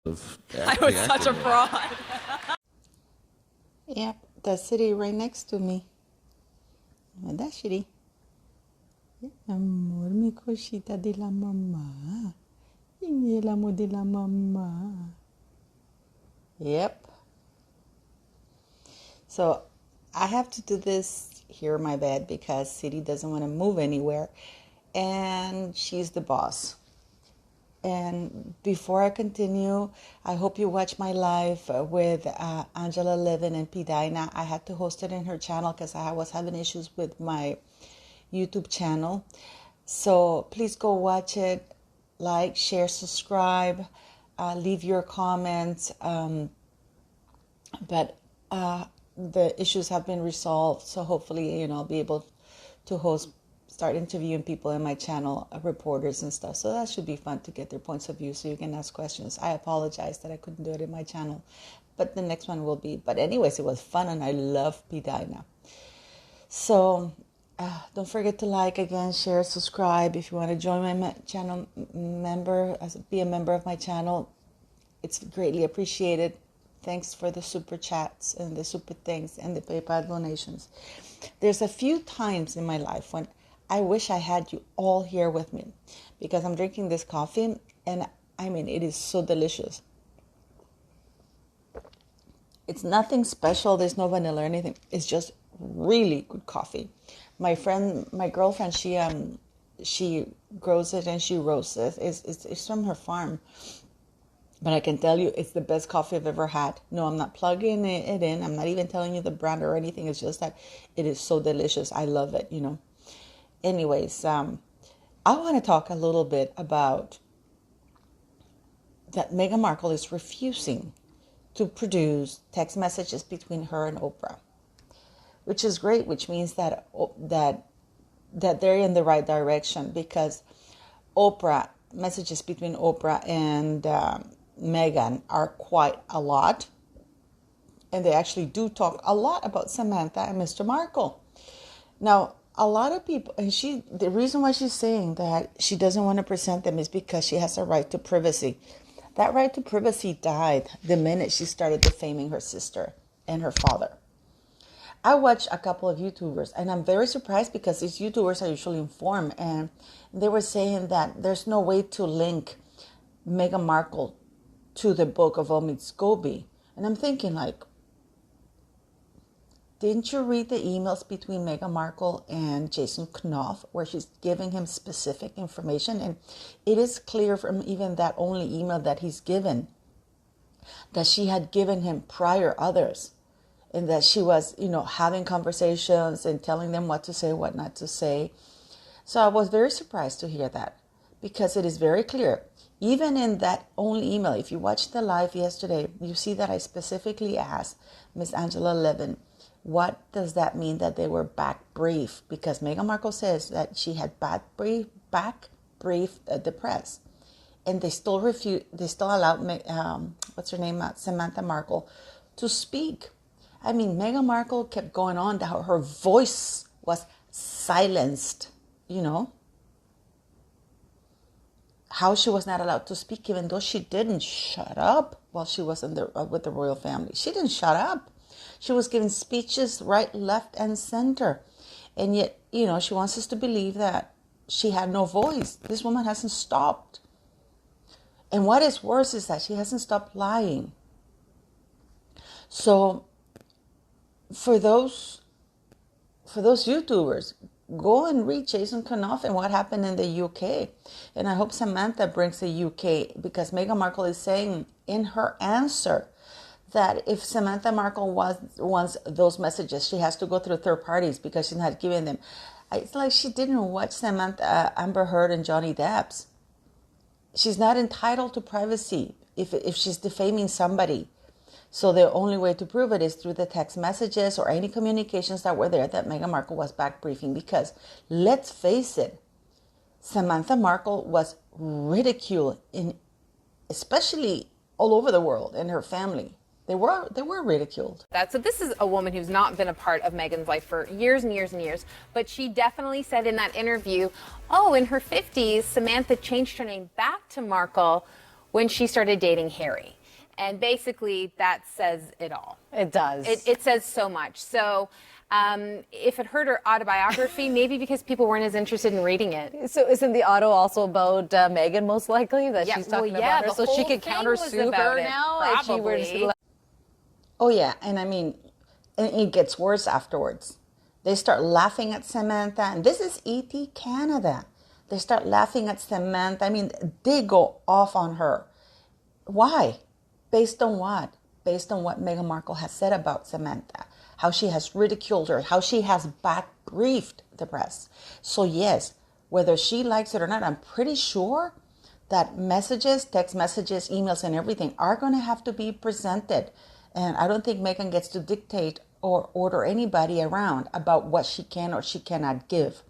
I was such a fraud. Yep, the city right next to me. ¿Verdad, Shiri? Amor, mi cosita de la mamá. Y el amor de la mamá. Yep. So I have to do this here in my bed because City doesn't want to move anywhere. And she's the boss. And before I continue, I hope you watch my live with Angela Levin and P. Dinah. I had to host it in her channel because I was having issues with my YouTube channel. So please go watch it. Like, share, subscribe, leave your comments. But the issues have been resolved. So hopefully, I'll be able to start interviewing people in my channel, reporters and stuff. So that should be fun to get their points of view so you can ask questions. I apologize that I couldn't do it in my channel, but the next one will be. But anyways, it was fun and I love P. Dinah. So don't forget to like, again, share, subscribe. If you want to join my channel be a member of my channel, it's greatly appreciated. Thanks for the super chats and the super things and the PayPal donations. There's a few times in my life when I wish I had you all here with me because I'm drinking this coffee and it is so delicious. It's nothing special. There's no vanilla or anything. It's just really good coffee. My girlfriend, she grows it and she roasts it. It's from her farm. But I can tell you it's the best coffee I've ever had. No, I'm not plugging it in. I'm not even telling you the brand or anything. It's just that it is so delicious. I love it, Anyways, I want to talk a little bit about that Meghan Markle is refusing to produce text messages between her and Oprah, which is great, which means that they're in the right direction because messages between Oprah and Meghan are quite a lot. And they actually do talk a lot about Samantha and Mr. Markle. Now, a lot of people, and the reason why she's saying that she doesn't want to present them is because she has a right to privacy. That right to privacy died the minute she started defaming her sister and her father. I watched a couple of YouTubers, and I'm very surprised because these YouTubers are usually informed, and they were saying that there's no way to link Meghan Markle to the book of Omid Scobie. And I'm thinking, didn't you read the emails between Meghan Markle and Jason Knopf where she's giving him specific information? And it is clear from even that only email that he's given that she had given him prior others. And that she was, having conversations and telling them what to say, what not to say. So I was very surprised to hear that because it is very clear. Even in that only email, if you watched the live yesterday, you see that I specifically asked Miss Angela Levin, what does that mean that they were back briefed? Because Meghan Markle says that she had back briefed the press. And they still allowed, what's her name, Samantha Markle, to speak. Meghan Markle kept going on that her voice was silenced, How she was not allowed to speak even though she didn't shut up while she was with the royal family. She didn't shut up. She was giving speeches right, left, and center. And yet, she wants us to believe that she had no voice. This woman hasn't stopped. And what is worse is that she hasn't stopped lying. So for those YouTubers, go and read Jason Knopf and what happened in the UK. And I hope Samantha brings the UK because Meghan Markle is saying in her answer that if Samantha Markle wants those messages, she has to go through third parties because she's not giving them. It's like she didn't watch Samantha, Amber Heard and Johnny Depp's. She's not entitled to privacy if she's defaming somebody. So the only way to prove it is through the text messages or any communications that were there that Meghan Markle was back briefing. Because let's face it, Samantha Markle was ridiculed especially all over the world in her family. They were ridiculed. So this is a woman who's not been a part of Meghan's life for years and years and years, but she definitely said in that interview, in her 50s, Samantha changed her name back to Markle when she started dating Harry. And basically, that says it all. It does. It says so much. So if it hurt her autobiography, maybe because people weren't as interested in reading it. So isn't the auto also about Meghan, most likely, that Yeah, she's talking well, yeah, about her? the So she whole could thing countersue was about her it, now if she were probably. to... Oh, yeah. And I mean, and it gets worse afterwards. They start laughing at Samantha. And this is ET Canada. They start laughing at Samantha. I mean, they go off on her. Why? Based on what? Based on what Meghan Markle has said about Samantha. How she has ridiculed her. How she has back-briefed the press. So yes, whether she likes it or not, I'm pretty sure that messages, text messages, emails, and everything are going to have to be presented. And I don't think Meghan gets to dictate or order anybody around about what she can or she cannot give.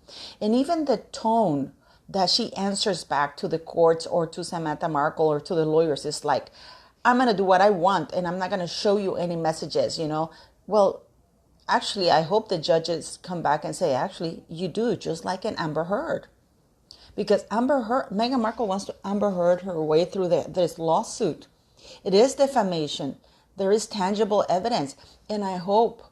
And even the tone that she answers back to the courts or to Samantha Markle or to the lawyers is like, I'm going to do what I want and I'm not going to show you any messages, you know. Well, actually, I hope the judges come back and say, actually, you do, just like an Amber Heard. Because Meghan Markle wants to Amber Heard her way through this lawsuit. It is defamation. There is tangible evidence. And I hope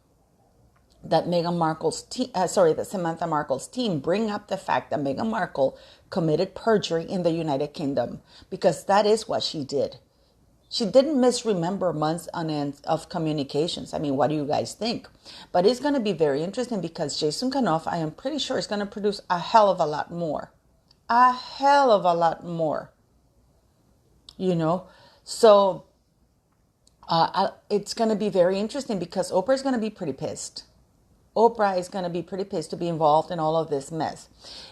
that that Samantha Markle's team bring up the fact that Meghan Markle committed perjury in the United Kingdom. Because that is what she did. She didn't misremember months on end of communications. I mean, what do you guys think? But it's going to be very interesting because Jason Kanoff, I am pretty sure, is going to produce a hell of a lot more. A hell of a lot more. You know? So it's going to be very interesting because Oprah is going to be pretty pissed. Oprah is going to be pretty pissed to be involved in all of this mess.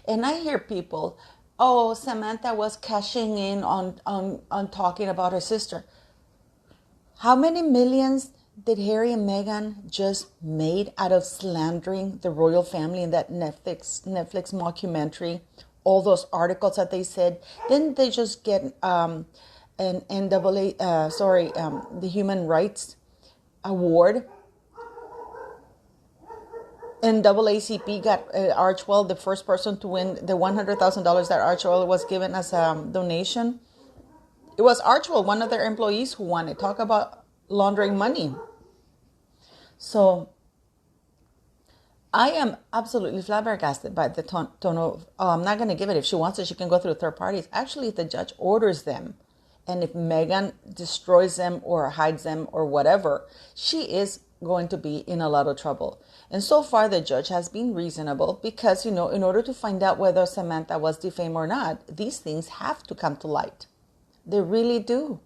And I hear people, oh, Samantha was cashing in on talking about her sister. How many millions did Harry and Meghan just made out of slandering the royal family in that Netflix mockumentary? All those articles that they said. Didn't they just get an the Human Rights Award? NAACP got Archwell, the first person to win the $100,000 that Archwell was given as a donation. It was Archwell, one of their employees, who won it. Talk about laundering money. So I am absolutely flabbergasted by the tone of, oh, I'm not going to give it. If she wants it, she can go through third parties. Actually, if the judge orders them, and if Meghan destroys them or hides them or whatever, she is going to be in a lot of trouble. And so far, the judge has been reasonable because, you know, in order to find out whether Samantha was defamed or not, these things have to come to light. They really do.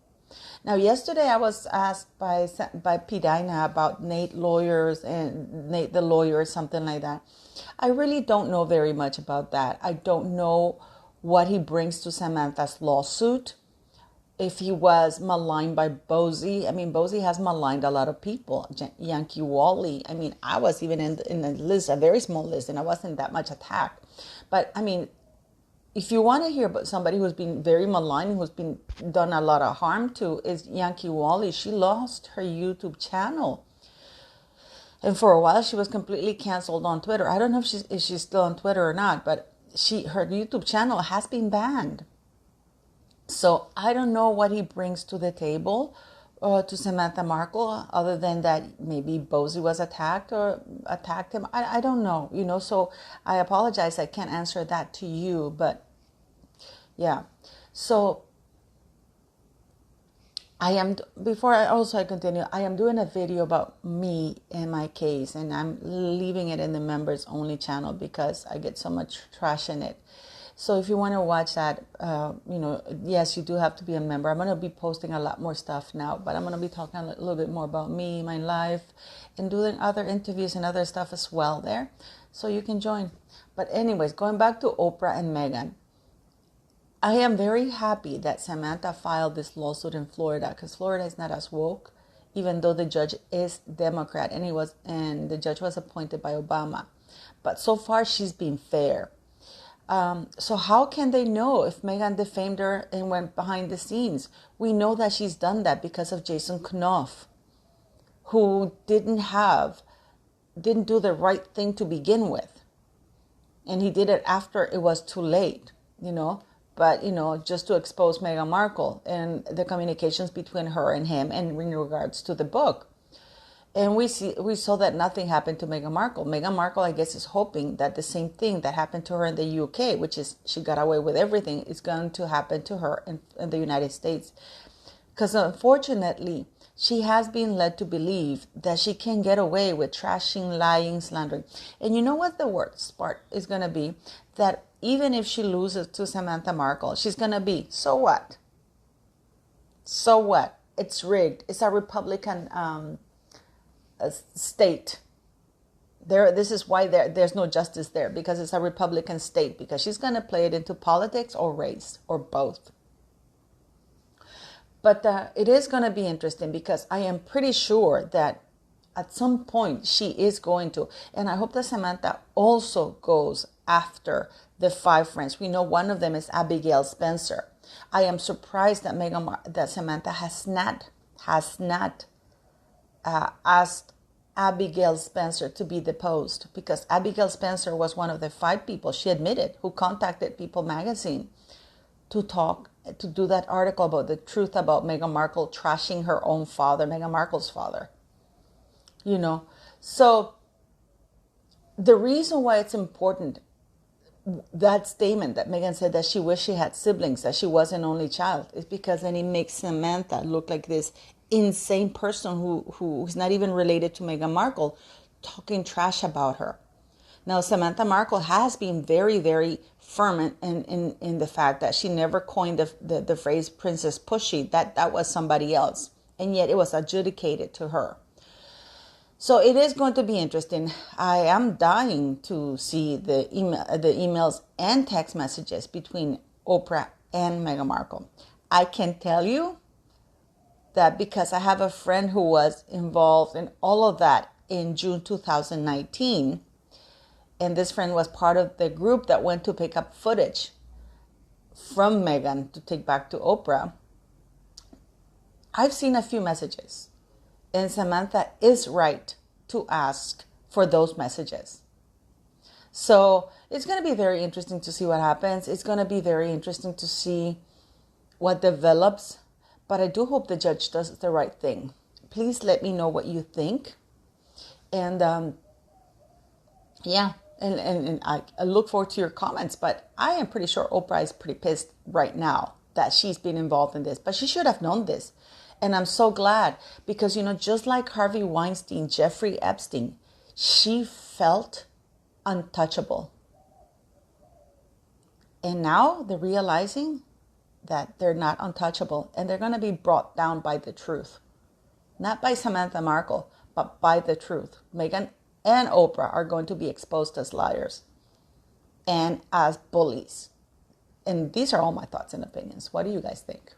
Now, yesterday I was asked by P. Dinah about Nate lawyers and Nate the lawyer or something like that. I really don't know very much about that. I don't know what he brings to Samantha's lawsuit. If he was maligned by Bosie. I mean, Bosie has maligned a lot of people. Yankee Wally. I mean, I was even in a list, a very small list, and I wasn't that much attacked. But I mean, if you want to hear about somebody who's been very maligned, who's been done a lot of harm to, is Yankee Wally. She lost her YouTube channel. And for a while, she was completely canceled on Twitter. I don't know if she's still on Twitter or not, but her YouTube channel has been banned. So I don't know what he brings to the table to Samantha Markle, other than that maybe Bosie was attacked or attacked him. I don't know, you know, so I apologize. I can't answer that to you, but yeah. So before I continue, I am doing a video about me and my case, and I'm leaving it in the members only channel because I get so much trash in it. So if you want to watch that, you know, yes, you do have to be a member. I'm going to be posting a lot more stuff now, but I'm going to be talking a little bit more about me, my life, and doing other interviews and other stuff as well there. So you can join. But anyways, going back to Oprah and Meghan, I am very happy that Samantha filed this lawsuit in Florida because Florida is not as woke, even though the judge is Democrat and the judge was appointed by Obama. But so far, she's been fair. So how can they know if Meghan defamed her and went behind the scenes? We know that she's done that because of Jason Kanoff, who didn't do the right thing to begin with. And he did it after it was too late, you know. but, just to expose Meghan Markle and the communications between her and him and in regards to the book. And we saw that nothing happened to Meghan Markle. Meghan Markle, I guess, is hoping that the same thing that happened to her in the UK, which is she got away with everything, is going to happen to her in the United States. Because unfortunately, she has been led to believe that she can get away with trashing, lying, slandering. And you know what the worst part is going to be? That even if she loses to Samantha Markle, she's going to be, so what? So what? It's rigged. It's a Republican state. This is why there's no justice there, because it's a Republican state, because she's going to play it into politics or race or both. But it is going to be interesting, because I am pretty sure that at some point she is going to, and I hope that Samantha also goes after the 5 friends. We know one of them is Abigail Spencer. I am surprised that that Samantha has not asked Abigail Spencer to be deposed, because Abigail Spencer was one of the 5 people, she admitted, who contacted People magazine to do that article about the truth about Meghan Markle trashing her own father, Meghan Markle's father. So the reason why it's important, that statement that Meghan said that she wished she had siblings, that she was an only child, is because then it makes Samantha look like this insane person who's not even related to Meghan Markle, talking trash about her. Now, Samantha Markle has been very, very firm in the fact that she never coined the phrase Princess Pushy. That was somebody else, and yet it was adjudicated to her. So it is going to be interesting. I am dying to see the emails and text messages between Oprah and Meghan Markle. I can tell you that because I have a friend who was involved in all of that in June 2019, and this friend was part of the group that went to pick up footage from Meghan to take back to Oprah. I've seen a few messages, and Samantha is right to ask for those messages. So it's going to be very interesting to see what happens. It's going to be very interesting to see what develops. But I do hope the judge does the right thing. Please let me know what you think. And and I look forward to your comments. But I am pretty sure Oprah is pretty pissed right now that she's been involved in this. But she should have known this. And I'm so glad, because, just like Harvey Weinstein, Jeffrey Epstein, she felt untouchable. And now they're realizing that they're not untouchable, and they're going to be brought down by the truth. Not by Samantha Markle, but by the truth. Meghan and Oprah are going to be exposed as liars and as bullies. And these are all my thoughts and opinions. What do you guys think?